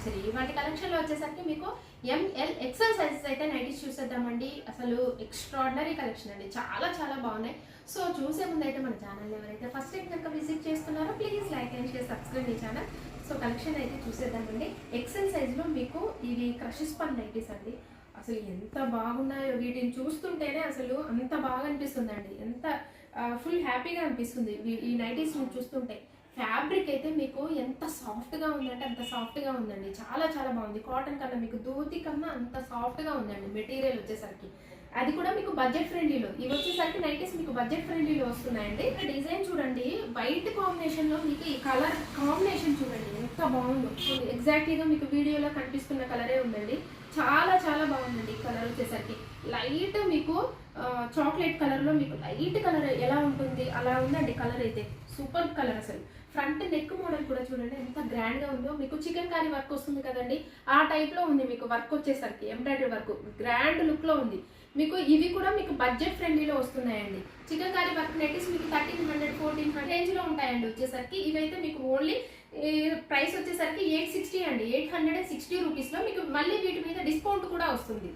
Archery వాటి కలెక్షన్లో వచ్చేసరికి మీకు ఎంఎల్ ఎక్సెల్ సైజెస్ అయితే నైటీస్ చూసేద్దామండి. అసలు ఎక్స్ట్రాడినరీ కలెక్షన్ అండి, చాలా చాలా బాగున్నాయి. సో చూసే ముందు అయితే మన ఛానల్ ఎవరైతే ఫస్ట్ టైం కనుక విజిట్ చేస్తున్నారో please like and share, subscribe ఈ ఛానల్. సో కలెక్షన్ అయితే చూసేద్దామండి. ఎక్సెల్ సైజ్లో మీకు ఇవి క్రషెస్ పన్ నైటీస్ అండి. అసలు ఎంత బాగున్నాయో, వీటిని చూస్తుంటేనే అసలు అంత బాగా అనిపిస్తుందండి, ఎంత ఫుల్ హ్యాపీగా అనిపిస్తుంది ఈ నైటీస్ని చూస్తుంటే. ఫ్యాబ్రిక్ అయితే మీకు ఎంత సాఫ్ట్గా ఉందంటే అంత సాఫ్ట్గా ఉందండి, చాలా చాలా బాగుంది. కాటన్ కన్నా మీకు ధోతి కన్నా అంత సాఫ్ట్గా ఉందండి మెటీరియల్ వచ్చేసరికి. అది కూడా మీకు బడ్జెట్ ఫ్రెండ్లీలో, ఇవి వచ్చేసరికి నైటీస్ మీకు బడ్జెట్ ఫ్రెండ్లీలో వస్తున్నాయండి. ఇక్కడ డిజైన్ చూడండి, వైట్ కాంబినేషన్లో మీకు ఈ కలర్ కాంబినేషన్ చూడండి ఎంత బాగుందో. ఎగ్జాక్ట్లీగా మీకు వీడియోలో కనిపిస్తున్న కలరే ఉందండి, చాలా చాలా బాగుందండి. ఈ కలర్ వచ్చేసరికి లైట్ మీకు చాక్లెట్ కలర్లో మీకు లైట్ కలర్ ఎలా ఉంటుంది అలా ఉందండి. కలర్ అయితే సూపర్ కలర్. అసలు ఫ్రంట్ నెక్ మోడల్ కూడా చూడండి ఎంత గ్రాండ్గా ఉందో. మీకు చికెన్ కారీ వర్క్ వస్తుంది కదండి, ఆ టైప్లో ఉంది మీకు వర్క్ వచ్చేసరికి. ఎంబ్రాయిడరీ వర్క్ గ్రాండ్ లుక్లో ఉంది మీకు. ఇవి కూడా మీకు బడ్జెట్ ఫ్రెండ్లీలో వస్తున్నాయండి. చికెన్ కారీ వర్క్ నైటీస్ మీకు 1300 1400 రేంజ్లో ఉంటాయండి వచ్చేసరికి. ఇవైతే మీకు ఓన్లీ ప్రైస్ వచ్చేసరికి 860 అండి, 860 రూపీస్లో మీకు. మళ్ళీ వీటి మీద డిస్కౌంట్ కూడా వస్తుంది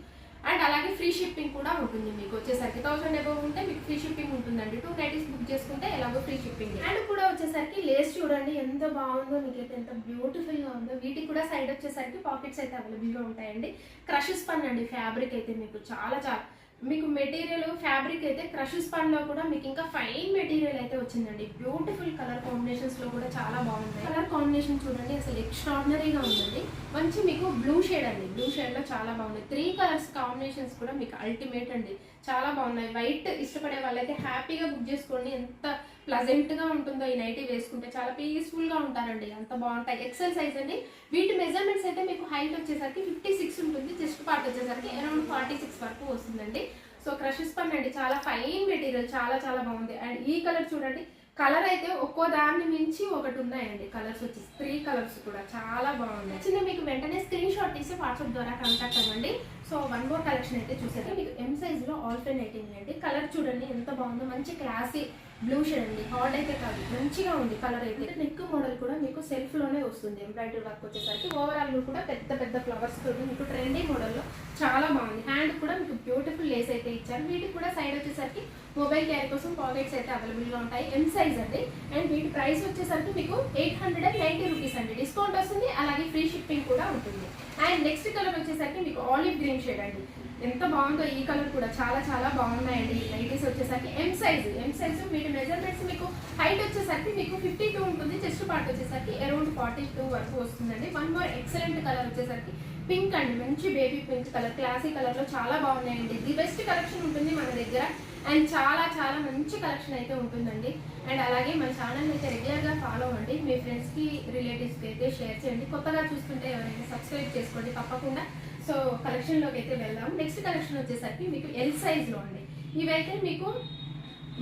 అండ్ అలాగే ఫ్రీ షిప్పింగ్ కూడా ఉంటుంది మీకు వచ్చేసరికి. 1000 అబౌవ్ ఉంటే మీకు ఫ్రీ షిప్పింగ్ ఉంటుందండి. 2 నైటీస్ బుక్ చేసుకుంటే ఎలాగో ఫ్రీ షిప్పింగ్. అండ్ కూడా వచ్చేసరికి లేస్ చూడండి ఎంత బాగుందో, మీకైతే ఎంత బ్యూటిఫుల్గా ఉందో. వీటికి కూడా సైడ్ వచ్చేసరికి పాకెట్స్ అయితే అవైలబుల్గా ఉంటాయండి. క్రషెస్ పన్ అండి, ఫ్యాబ్రిక్ అయితే మీకు చాలా చాలా మీకు మెటీరియల్ ఫ్యాబ్రిక్ అయితే క్రషెస్ పన్లో కూడా మీకు ఇంకా ఫైన్ మెటీరియల్ అయితే వచ్చిందండి. బ్యూటిఫుల్ కలర్ కాంబినేషన్స్లో కూడా చాలా బాగుంది. కలర్ కాంబినేషన్ చూడండి అసలు ఎక్స్ట్రాడినరీగా ఉందండి. మంచి మీకు బ్లూ షేడ్ అండి, బ్లూ షేడ్లో చాలా బాగుంది. 3 కలర్స్ కాంబినేషన్స్ కూడా మీకు అల్టిమేట్ అండి, చాలా బాగున్నాయి. వైట్ ఇష్టపడే వాళ్ళైతే హ్యాపీగా బుక్ చేసుకోండి. ఎంత ప్లజెంట్గా ఉంటుందో ఈ నైటీ వేసుకుంటే, చాలా పీస్ఫుల్గా ఉంటారండి, అంత బాగుంటాయి. ఎక్సెల్ సైజ్ అండి. వీటి మెజర్మెంట్స్ అయితే మీకు హైట్ వచ్చేసరికి 56 ఉంటుంది, చెస్ట్ పార్ట్ వచ్చేసరికి అరౌండ్ 46 వరకు వస్తుందండి. సో క్రషెస్ పన్ అండి, చాలా ఫైన్ మెటీరియల్, చాలా చాలా బాగుంది. అండ్ ఈ కలర్ చూడండి, కలర్ అయితే ఒక్కో దాన్ని మించి ఒకటి ఉన్నాయండి. కలర్స్ వచ్చేసి 3 కలర్స్ కూడా చాలా బాగున్నాయి. చిన్న మీకు వెంటనే స్క్రీన్ షాట్ తీసి వాట్సాప్ ద్వారా కాంటాక్ట్ అవ్వండి. సో 1 మోర్ కలెక్షన్ అయితే చూసారు మీకు ఎం సైజ్లో ఆల్టర్నేటింగ్ అండి. కలర్ చూడండి ఎంత బాగుందో, మంచి క్లాసీ బ్లూ షేడ్ అండి. హార్డ్ అయితే కాదు, మంచిగా ఉంది కలర్ అయితే. నెక్ మోడల్ కూడా మీకు సెల్ఫ్లోనే వస్తుంది. ఎంబ్రాయిడరీ వర్క్ వచ్చేసరికి ఓవరాల్ కూడా పెద్ద పెద్ద ఫ్లవర్స్ తోటి మీకు ట్రెండీ మోడల్లో చాలా బాగుంది. హ్యాండ్ కూడా మీకు బ్యూటిఫుల్ లేస్ అయితే ఇచ్చారు. వీటికి కూడా సైడ్ వచ్చేసరికి మొబైల్ క్యారీ కోసం పాకెట్స్ అయితే అవైలబుల్గా ఉంటాయి. ఎం సైజ్ అండి. అండ్ వీటి ప్రైస్ వచ్చేసరికి మీకు 890 రూపీస్ అండి, డిస్కౌంట్ వస్తుంది, అలాగే ఫ్రీ షిప్పింగ్ కూడా ఉంటుంది. అండ్ నెక్స్ట్ కలర్ వచ్చేసరికి మీకు ఆలివ్ గ్రీన్ షేడ్ అండి, ఎంత బాగుందో. ఈ కలర్ కూడా చాలా చాలా బాగున్నాయండి. నైటీస్ వచ్చేసరికి ఎం సైజు వీటి మెజర్మెంట్స్ మీకు హైట్ వచ్చేసరికి మీకు 52 ఉంటుంది, చెస్ట్ పార్ట్ వచ్చేసరికి అరౌండ్ 42 వరకు వస్తుందండి. 1 మోర్ ఎక్సలెంట్ కలర్ వచ్చేసరికి పింక్ అండి, మంచి బేబీ పింక్ కలర్, క్లాసీ కలర్లో చాలా బాగున్నాయండి. ది బెస్ట్ కలెక్షన్ ఉంటుంది మన దగ్గర అండ్ చాలా చాలా మంచి కలెక్షన్ అయితే ఉంటుందండి. అండ్ అలాగే మన ఛానల్ అయితే రెగ్యులర్గా ఫాలో అవ్వండి, మీ ఫ్రెండ్స్కి రిలేటివ్స్కి అయితే షేర్ చేయండి. కొత్తగా చూస్తుంటే ఎవరైనా సబ్స్క్రైబ్ చేసుకోండి తప్పకుండా. సో కలెక్షన్లోకి అయితే వెళ్దాం. నెక్స్ట్ కలెక్షన్ వచ్చేసరికి మీకు ఎల్ సైజ్లో అండి. ఇవైతే మీకు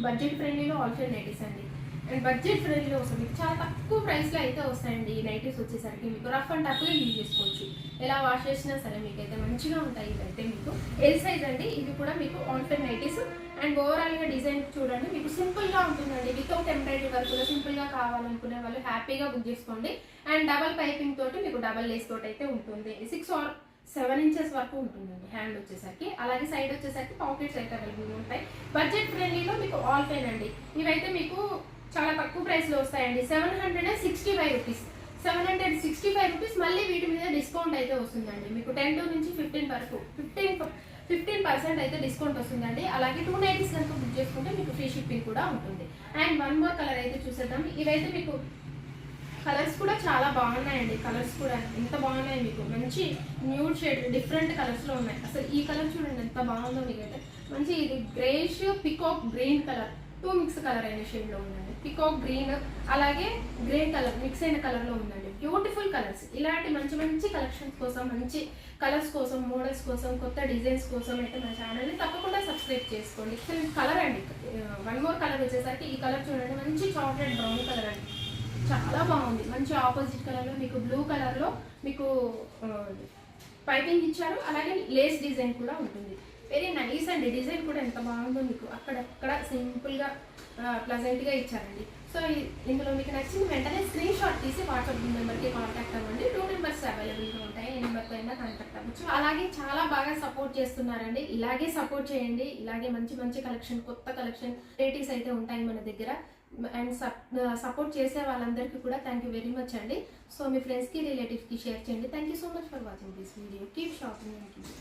బడ్జెట్ ఫ్రెండ్లీలో ఆల్ఫర్ నైటీస్ అండి. అండ్ బడ్జెట్ ఫ్రెండ్లీలో వస్తుంది, మీకు చాలా తక్కువ ప్రైస్లో అయితే వస్తాయండి. ఈ నైటీస్ వచ్చేసరికి మీకు రఫ్ అండ్ టఫ్గా యూజ్ చేసుకోవచ్చు, ఎలా వాష్ చేసినా సరే మీకు అయితే మంచిగా ఉంటాయి. ఇవైతే మీకు ఎల్ సైజ్ అండి. ఇవి కూడా మీకు ఆల్ఫర్ నైటీస్. అండ్ ఓవరాల్గా డిజైన్ చూడండి మీకు సింపుల్గా ఉంటుందండి, వితౌట్ ఎంబ్రాయిడరీ వర్క్లో సింపుల్గా కావాలనుకునే వాళ్ళు హ్యాపీగా బుక్ చేసుకోండి. అండ్ డబల్ పైపింగ్ తోటి మీకు డబల్ లేస్ తోటి అయితే ఉంటుంది. 6 or 7 ఇంచెస్ వరకు ఉంటుందండి హ్యాండ్ వచ్చేసరికి. అలాగే సైడ్ వచ్చేసరికి పాకెట్స్ అయితే అవైలబుల్ ఉంటాయి. బడ్జెట్ ఫ్రెండ్లీలో మీకు ఆల్ పెయిన్ అండి. ఇవైతే మీకు చాలా తక్కువ ప్రైస్లో వస్తాయండి, 765 రూపీస్. 765 రూపీస్. మళ్ళీ వీటి మీద డిస్కౌంట్ అయితే వస్తుందండి మీకు 10 నుంచి 15 వరకు 15% అయితే డిస్కౌంట్ వస్తుందండి. అలాగే 2 నైటీస్ కనుక బుక్ చేసుకుంటే మీకు ఫ్రీ షిప్పింగ్ కూడా ఉంటుంది. అండ్ 1 మోర్ కలర్ అయితే చూసేద్దాం. ఇవైతే మీకు కలర్స్ కూడా చాలా బాగున్నాయండి. కలర్స్ కూడా ఎంత బాగున్నాయి, మీకు మంచి న్యూడ్ షేడ్ డిఫరెంట్ కలర్స్లో ఉన్నాయి. అసలు ఈ కలర్ చూడండి ఎంత బాగుందో. మీకైతే మంచి ఇది greyish peacock green colour, 2 mix colour అయిన షేడ్లో ఉందండి. పికాక్ గ్రీన్ అలాగే గ్రే కలర్ మిక్స్ అయిన కలర్లో ఉందండి. Beautiful colours. ఇలాంటి మంచి మంచి కలెక్షన్స్ కోసం, మంచి కలర్స్ కోసం, మోడల్స్ కోసం, కొత్త డిజైన్స్ కోసం అయితే మన ఛానల్ని తప్పకుండా సబ్స్క్రైబ్ చేసుకోండి. కలర్ అండి 1 మోర్ కలర్ వచ్చేసరికి ఈ కలర్ చూడండి, మంచి చాక్లెట్ బ్రౌన్ కలర్ అండి, చాలా బాగుంది. మంచి ఆపోజిట్ కలర్లో మీకు బ్లూ కలర్లో మీకు పైపింగ్ ఇచ్చారు. అలాగే లేస్ డిజైన్ కూడా ఉంటుంది. వెరీ నైస్ అండి. డిజైన్ కూడా ఎంత బాగుందో, మీకు అక్కడక్కడ సింపుల్గా ప్లజెంట్గా ఇచ్చారండి. సో ఇందులో మీకు నచ్చిన వెంటనే స్క్రీన్ షాట్ తీసి వాట్సాప్ నెంబర్కి కాంటాక్ట్ అవ్వండి. 2 నెంబర్స్ అవైలబుల్. అవైలబుల్గా ఉంటాయి. ఏ నెంబర్తో అయినా కాంటాక్ట్ అవ్వచ్చు. అలాగే చాలా బాగా సపోర్ట్ చేస్తున్నారండి. ఇలాగే సపోర్ట్ చేయండి. ఇలాగే మంచి మంచి కలెక్షన్, కొత్త కలెక్షన్ వెరైటీస్ అయితే ఉంటాయి మన దగ్గర. అండ్ సపోర్ట్ చేసే వాళ్ళందరికీ కూడా థ్యాంక్ యూ వెరీ మచ్ అండి. సో మీ ఫ్రెండ్స్కి రిలేటివ్స్కి షేర్ చేయండి. Thank you so much for watching this video. Keep shopping and keep